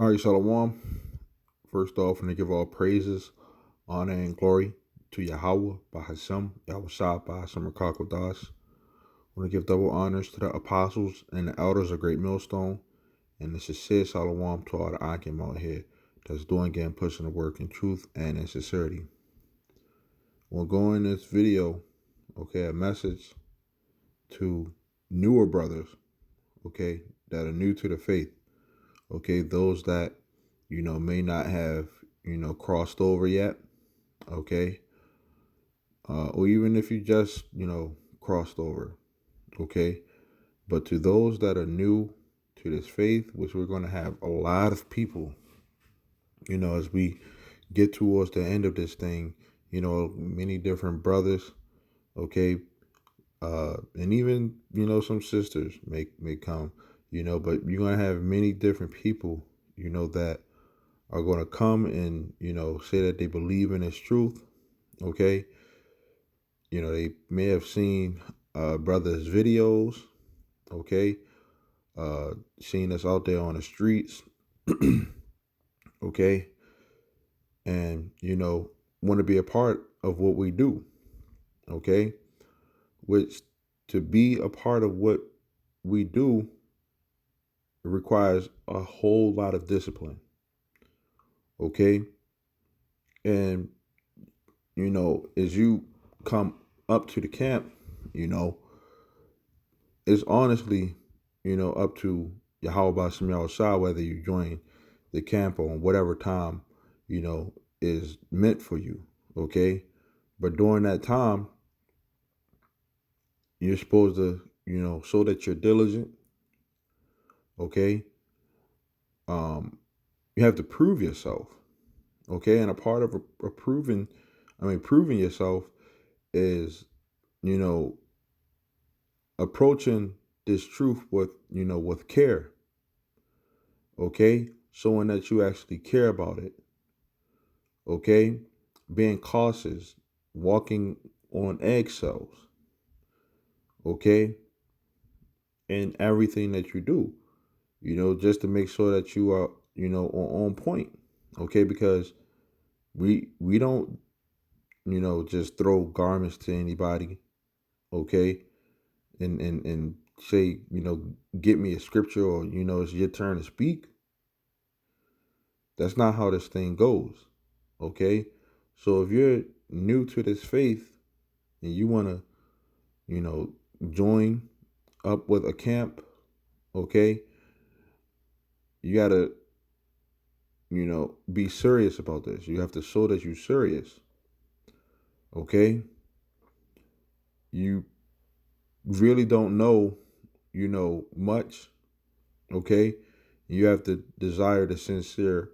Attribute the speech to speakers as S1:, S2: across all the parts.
S1: All right, Shalom. First off, I'm going to give all praises, honor, and glory to Yahweh, Bahashem, Yahushua, Bahashem, Rakakodas. I want to give double honors to the apostles and the elders of Great Millstone, and the sincere Shalom to all the Akim out here that's doing and pushing the work in truth and in sincerity. We'll go in this video, a message to newer brothers, that are new to the faith, those that may not have, crossed over yet, or even if you just, crossed over, but to those that are new to this faith, which we're going to have a lot of people, as we get towards the end of this thing, many different brothers, and even, some sisters may come, but you're going to have many different people, that are going to come and, say that they believe in this truth. They may have seen brothers' videos, seen us out there on the streets, and, want to be a part of what we do, which to be a part of what we do requires a whole lot of discipline, and, as you come up to the camp, it's honestly, up to Yahweh Shah, whether you join the camp on whatever time, is meant for you, But during that time, you're supposed to, show that you're diligent, You have to prove yourself, And a part of proving yourself is, approaching this truth with, with care, showing that you actually care about it, being cautious, walking on eggshells, in everything that you do, just to make sure that you are, on point, because we don't, just throw garments to anybody, and say, get me a scripture, or, it's your turn to speak. That's not how this thing goes, So if you're new to this faith and you want to, join up with a camp, you got to, be serious about this. You have to show that you're serious, You really don't know, much, You have to desire the sincere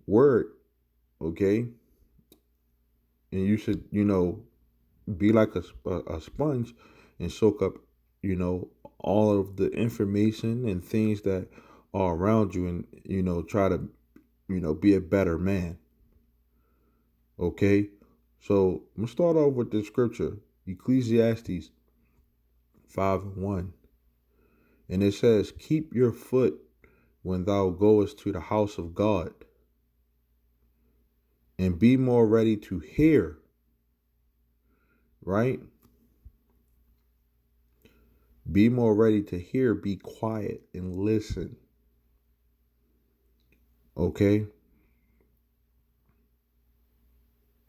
S1: word, And you should, be like a sponge and soak up, all of the information and things that are around you, and, try to, be a better man. So I'm going to start off with the scripture, Ecclesiastes 5:1. And it says, keep your foot when thou goest to the house of God, and be more ready to hear. Right? Be more ready to hear, be quiet and listen.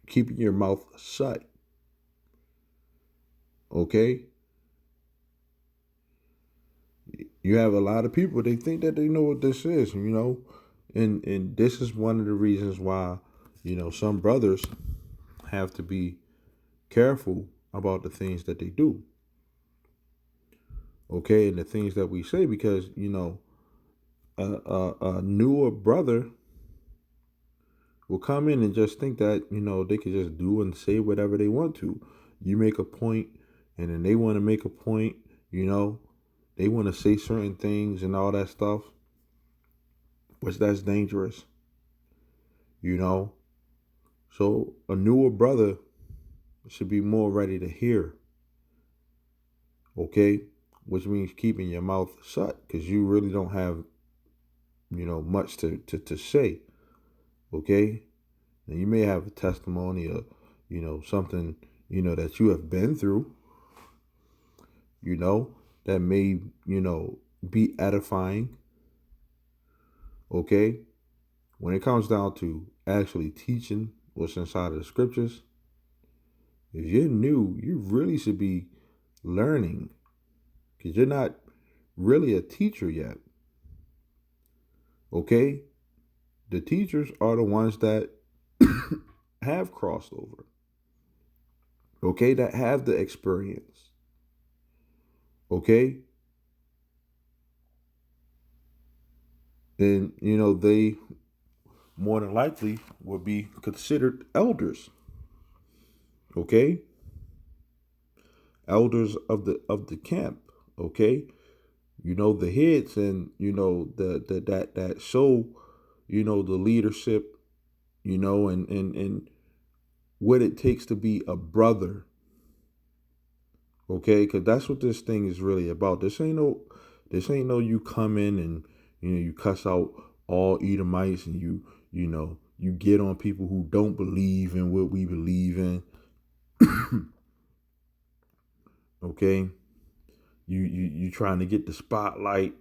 S1: Keeping your mouth shut. You have a lot of people, they think that they know what this is, and this is one of the reasons why, some brothers have to be careful about the things that they do. And the things that we say, because, a newer brother will come in and just think that, they could just do and say whatever they want to. You make a point, and then they want to make a point, they want to say certain things and all that stuff, which that's dangerous, So a newer brother should be more ready to hear, which means keeping your mouth shut, because you really don't have much to say. Okay. And you may have a testimony of, something, that you have been through, that may, be edifying. Okay. When it comes down to actually teaching what's inside of the scriptures, if you're new, you really should be learning because you're not really a teacher yet. Okay? The teachers are the ones that have crossed over. Okay? That have the experience. Okay? And, they more than likely would be considered elders. Okay? Elders of the camp. Okay? The heads and, that show, the leadership, and what it takes to be a brother. Okay, because that's what this thing is really about. This ain't no you come in and you cuss out all Edomites and you get on people who don't believe in what we believe in. Okay, you trying to get the spotlight.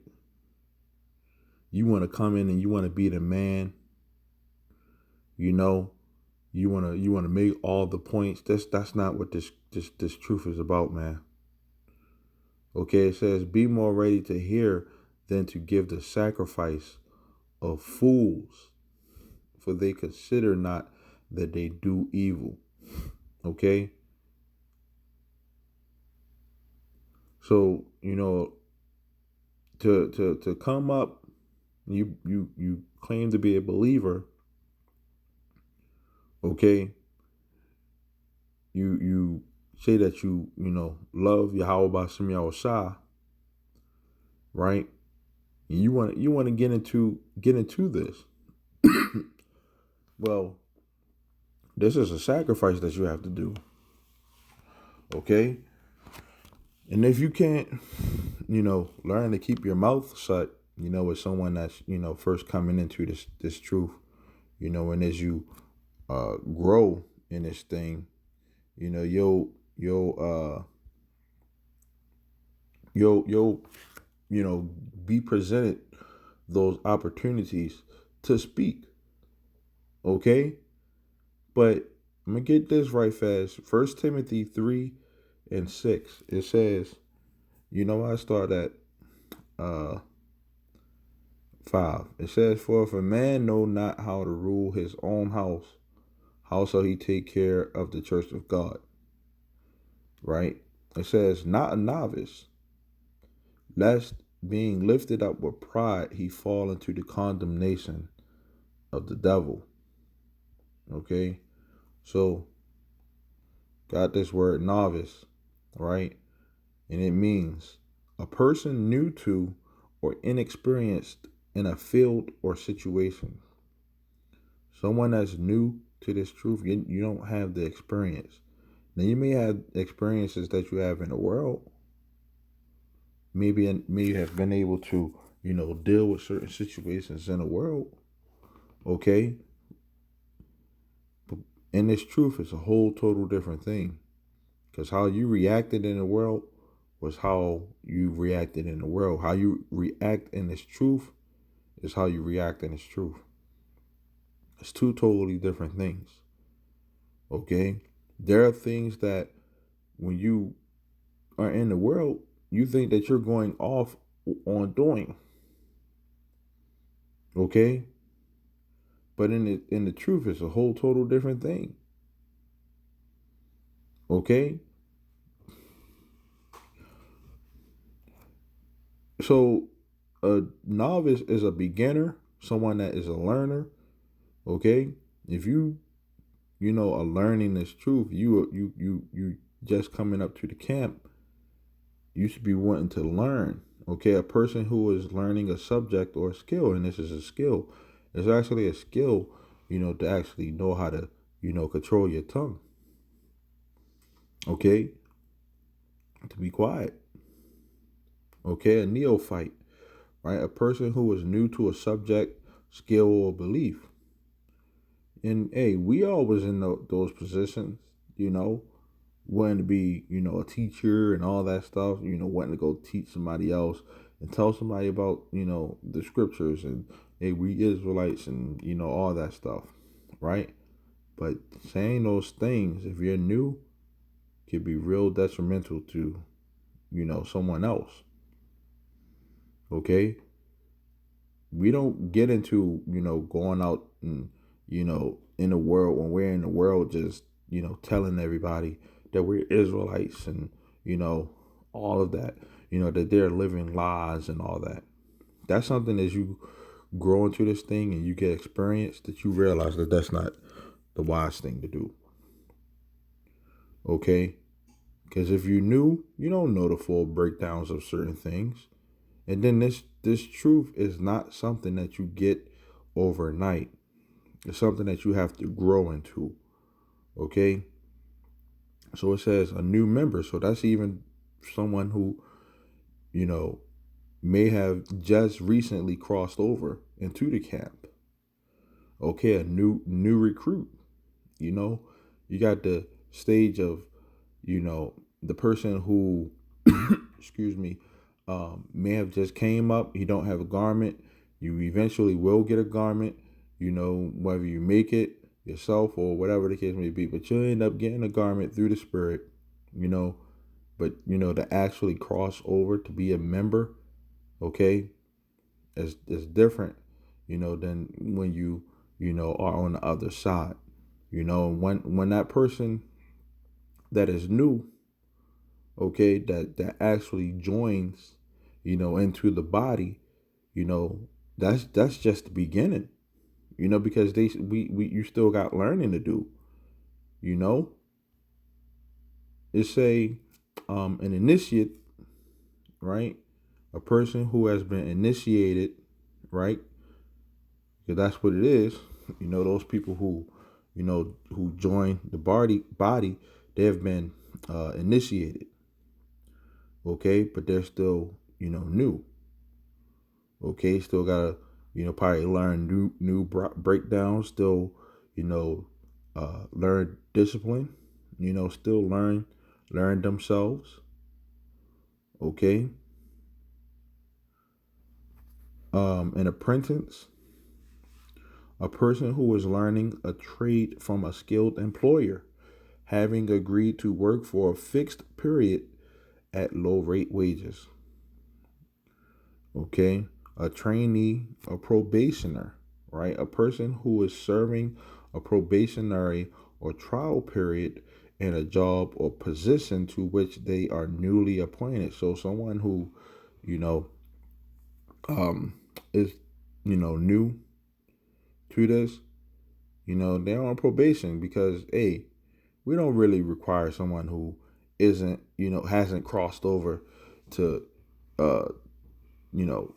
S1: You want to come in and you want to be the man. You want to make all the points. That's not what this truth is about, man. Okay, it says, be more ready to hear than to give the sacrifice of fools, for they consider not that they do evil. Okay? So, to come up, you claim to be a believer, okay? You say that love Yahweh Bashem Yahushua, right? You want to get into this. Well, this is a sacrifice that you have to do. Okay? And if you can't, learn to keep your mouth shut, with someone that's, first coming into this truth, and as you grow in this thing, you'll be presented those opportunities to speak. Okay? But I'm gonna get this right fast. 1 Timothy 3:6. It says, I start at 5. It says, for if a man know not how to rule his own house, how shall he take care of the church of God? Right? It says, not a novice, lest being lifted up with pride he fall into the condemnation of the devil. Okay? So, got this word novice, right? And it means a person new to or inexperienced in a field or situation. Someone that's new to this truth, you don't have the experience. Now, you may have experiences that you have in the world. Maybe you have been able to, deal with certain situations in the world. Okay? But in this truth, it's a whole total different thing. Because how you reacted in the world was how you reacted in the world. How you react in this truth is how you react in this truth. It's two totally different things. Okay? There are things that when you are in the world, you think that you're going off on doing. Okay? But in the truth, it's a whole total different thing. Okay? So a novice is a beginner, someone that is a learner. Okay? If you are learning this truth, you just coming up to the camp, you should be wanting to learn. Okay? A person who is learning a subject or a skill, and this is a skill, it's actually a skill, to actually know how to, control your tongue. Okay? To be quiet. Okay? A neophyte. right? A person who is new to a subject, skill, or belief. And hey, we all was in those positions, you know, wanting to be, a teacher and all that stuff, wanting to go teach somebody else and tell somebody about, the scriptures and hey, we Israelites and, all that stuff, right? But saying those things, if you're new, could be real detrimental to, someone else. Okay? We don't get into, going out and, in the world when we're in the world just, telling everybody that we're Israelites and, all of that, that they're living lies and all that. That's something as you grow into this thing and you get experience that you realize that that's not the wise thing to do. Okay? Because if you knew, you don't know the full breakdowns of certain things. And then this truth is not something that you get overnight. It's something that you have to grow into. Okay? So it says a new member. So that's even someone who, you know, may have just recently crossed over into the camp. Okay, a new recruit. You know, you got the stage of, the person who excuse me, may have just came up. You don't have a garment. You eventually will get a garment, whether you make it yourself or whatever the case may be. But you'll end up getting a garment through the Spirit, you know. But, to actually cross over to be a member, okay, is different, than when you, are on the other side. When that person that is new, okay, that actually joins, into the body, you know, that's just the beginning, because we you still got learning to do, you know. It's an initiate, right? A person who has been initiated, right? Because that's what it is. Those people who join the body, they have been initiated, okay, but they're still, new. Okay, still gotta, probably learn new breakdowns. Still, learn discipline. Still learn themselves. Okay. An apprentice, a person who is learning a trade from a skilled employer, having agreed to work for a fixed period at low rate wages. Okay, a trainee, a probationer, right? A person who is serving a probationary or trial period in a job or position to which they are newly appointed. So someone who, you know, is, new to this, they're on probation because, hey, we don't really require someone who isn't, hasn't crossed over to, uh, you know,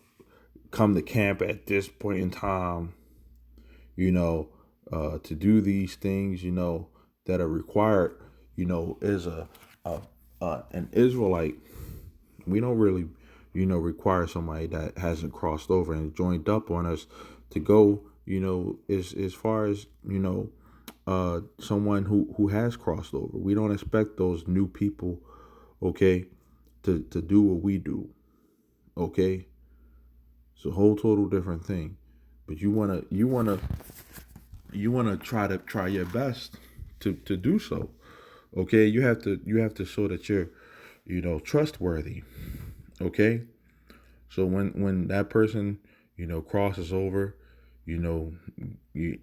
S1: come to camp at this point in time, to do these things, that are required, as a an Israelite. We don't really, require somebody that hasn't crossed over and joined up on us to go, as far as, someone who has crossed over. We don't expect those new people, okay, to do what we do, okay. It's a whole total different thing. But you wanna try your best to do so. Okay, you have to show that you're, trustworthy. Okay, so when that person, crosses over, you know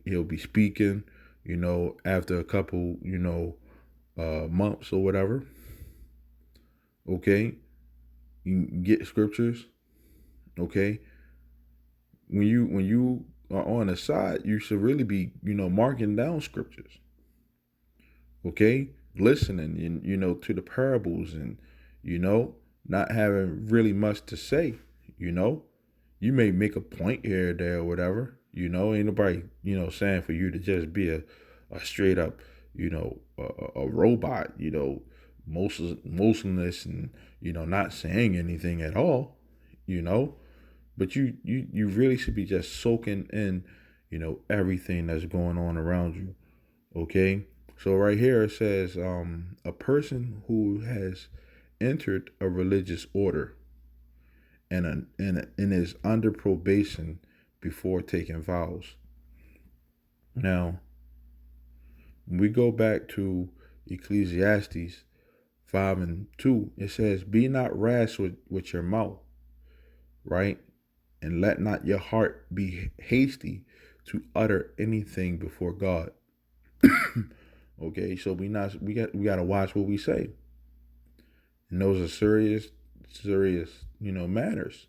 S1: he'll be speaking, after a couple, months or whatever. Okay, you get scriptures. Okay, when you are on the side, you should really be, marking down scriptures. Okay, listening and, to the parables and, you know not having really much to say. You know, you may make a point here or there or whatever. Ain't nobody, saying for you to just be a straight up, a robot. Motionless and, not saying anything at all. You know, But you really should be just soaking in, everything that's going on around you. Okay. So right here it says, a person who has entered a religious order and is under probation before taking vows. Now, when we go back to Ecclesiastes 5:2, it says, "Be not rash with your mouth, right? And let not your heart be hasty to utter anything before God." Okay, so we gotta watch what we say. And those are serious, matters.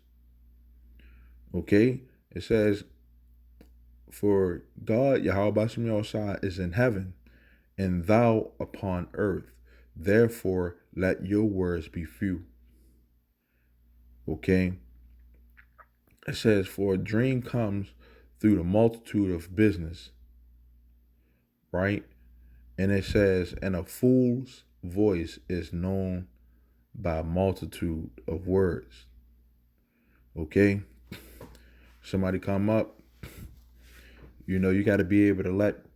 S1: Okay? It says, "For God, Yahweh Bashem Yahshua, is in heaven, and thou upon earth. Therefore, let your words be few." Okay? It says, "For a dream comes through the multitude of business," right? And it says, "And a fool's voice is known by a multitude of words." Okay? Somebody come up, you got to be able to let,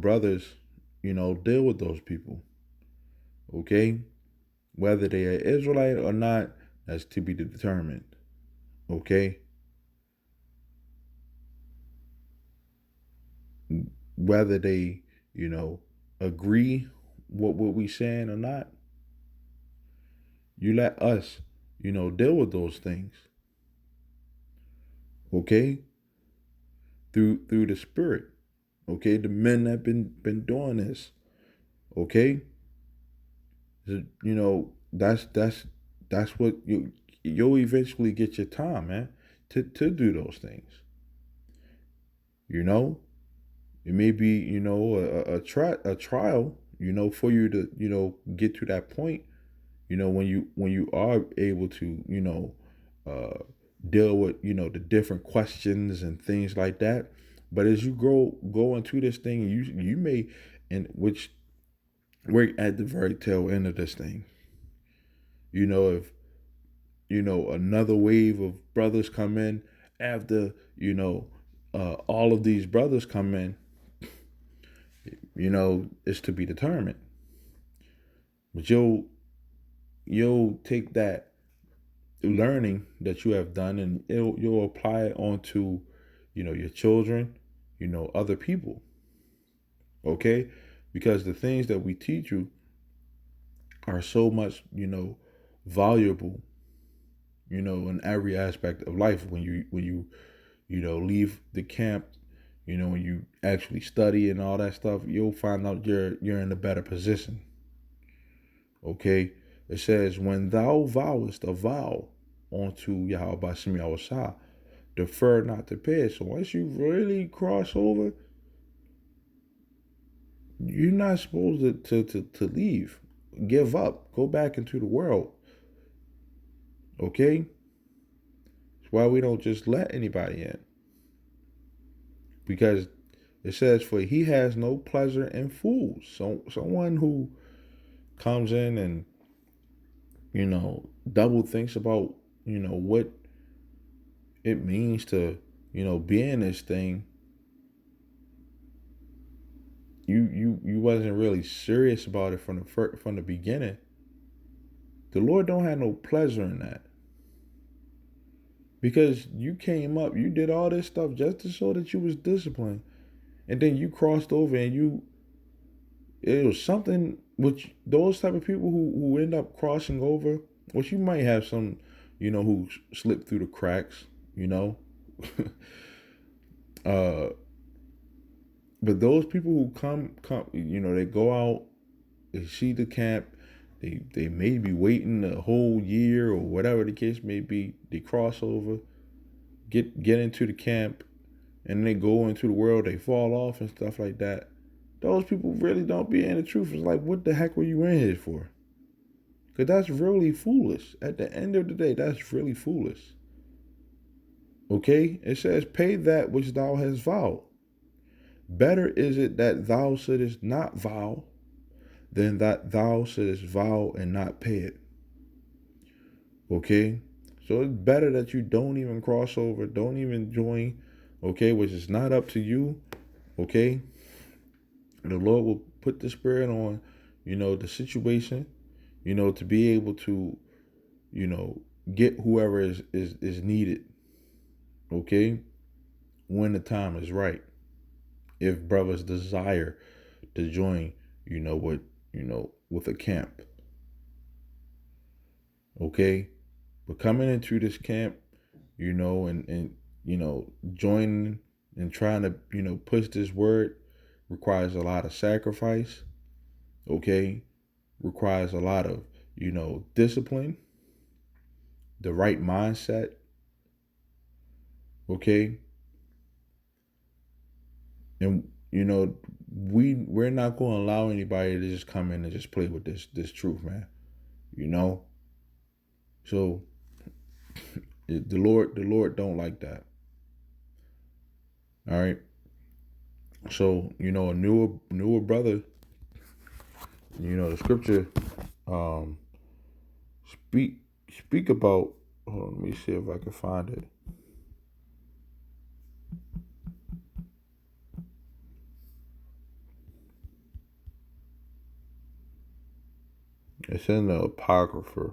S1: brothers, deal with those people. Okay? Whether they are Israelite or not, that's to be determined. Okay? Whether they, agree what we saying or not, you let us, deal with those things. Okay? Through the spirit. Okay? The men that been doing this. Okay? That's what you'll eventually get your time, man, to do those things. You know, it may be, a trial, for you to, get to that point, when you are able to, uh, deal with, the different questions and things like that. But as you go into this thing, you may, and which we're at the very tail end of this thing. If another wave of brothers come in after, all of these brothers come in, it's to be determined. But you'll take that learning that you have done, and you'll apply it onto, your children, other people. Okay? Because the things that we teach you are so much, valuable, in every aspect of life. When you leave the camp, when you actually study and all that stuff, you'll find out you're in a better position. Okay? It says, "When thou vowest a vow unto Yahweh Bashem Yahushua, defer not to pay it." So once you really cross over, you're not supposed to leave. Give up. Go back into the world. Okay? That's why we don't just let anybody in. Because it says, "For he has no pleasure in fools." So someone who comes in and, double thinks about, what it means to, be in this thing. You wasn't really serious about it from the beginning. The Lord don't have no pleasure in that. Because you came up, you did all this stuff just to show that you was disciplined. And then you crossed over and it was something which those type of people who end up crossing over, which you might have some, who slip through the cracks, uh, but those people who come, they go out, they see the camp, they may be waiting a whole year or whatever the case may be. They cross over, get into the camp, and they go into the world. They fall off and stuff like that. Those people really don't be in the truth. It's like, what the heck were you in here for? Because that's really foolish. At the end of the day, that's really foolish. Okay? It says, "Pay that which thou hast vowed. Better is it that thou shouldest not vow than that thou shouldest vow and not pay it." Okay? So it's better that you don't even cross over, don't even join, okay, which is not up to you, okay? The Lord will put the spirit on, the situation, to be able to, you know, get whoever is needed, okay, when the time is right. If brothers desire to join, with with a camp, okay? But coming into this camp, joining and trying to, push this word requires a lot of sacrifice, okay? Requires a lot of, discipline, the right mindset, okay? And we're not going to allow anybody to just come in and just play with this truth, man. You know? So the Lord don't like that. All right? So, a newer brother, the scripture um speak speak about, hold on, let me see if I can find it. It's in the Apocrypha.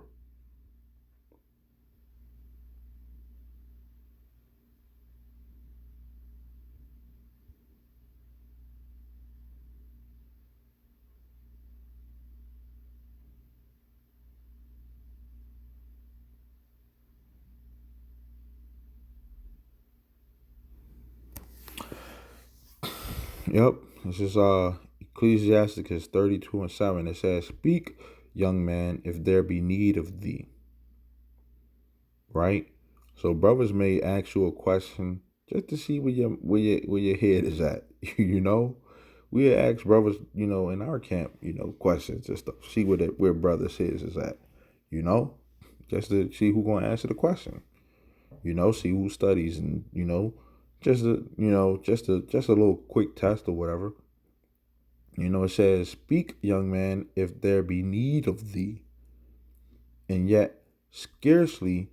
S1: Yep. This is Ecclesiasticus 32:7. It says, "Speak, young man, if there be need of thee." Right? So brothers may ask you a question just to see where your head is at. you know? We ask brothers, in our camp, questions just to see where brothers' heads is at, you know? Just to see who gonna answer the question. See who studies and, just a little quick test or whatever. It says, "Speak, young man, if there be need of thee, and yet scarcely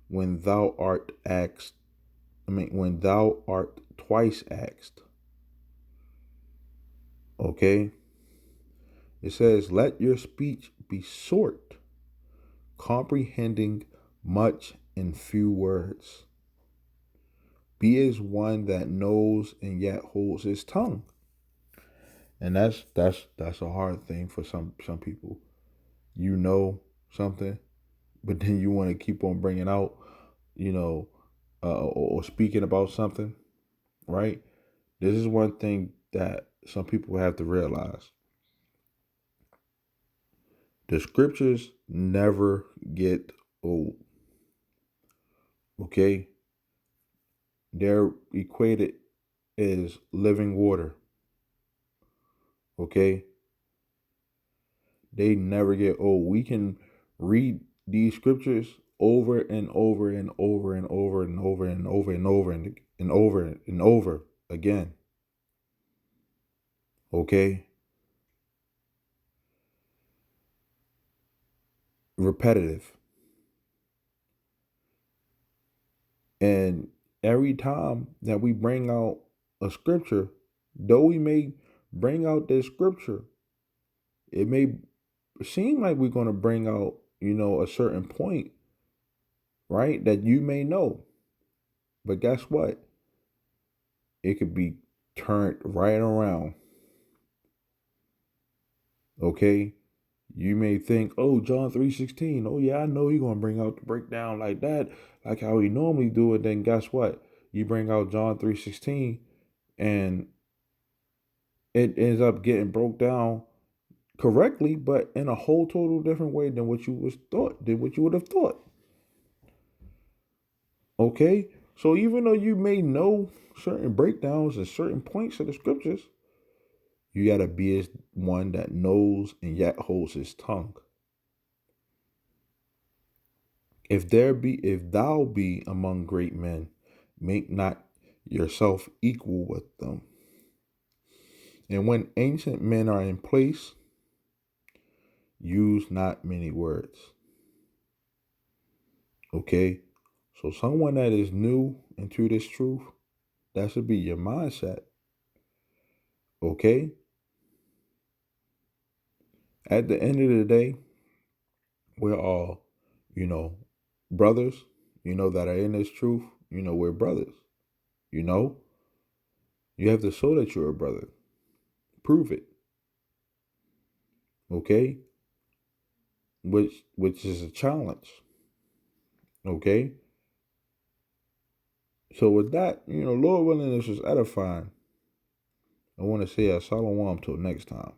S1: when thou art asked, when thou art twice asked." Okay? It says, "Let your speech be short, comprehending much in few words. Be as one that knows and yet holds his tongue." And that's a hard thing for some people. You know something, but then you want to keep on bringing out, you know, or speaking about something, right? This is one thing that some people have to realize. The scriptures never get old. Okay? They're equated as living water. Okay? They never get old. We can read these scriptures over and over and over and over and over and over and over and over and over again. Okay? Repetitive. And every time that we bring out a scripture, though we may bring out this scripture, it may seem like we're going to bring out, a certain point, right? That you may know. But guess what? It could be turned right around. Okay? You may think, "Oh, John 3:16. Oh yeah, I know you're gonna bring out the breakdown like that, like how we normally do it." Then guess what? You bring out John 3:16 and it ends up getting broke down correctly, but in a whole total different way than what you would have thought. Okay? So even though you may know certain breakdowns and certain points of the scriptures, you gotta be as one that knows and yet holds his tongue. If thou be among great men, make not yourself equal with them. And when ancient men are in place, use not many words. Okay? So someone that is new into this truth, that should be your mindset. Okay? At the end of the day, we're all, you know, brothers, that are in this truth. We're brothers. You know, you have to show that you're a brother. Prove it. Okay? Which is a challenge. Okay? So with that, Lord willing, this was edifying. I want to say a shalom till next time.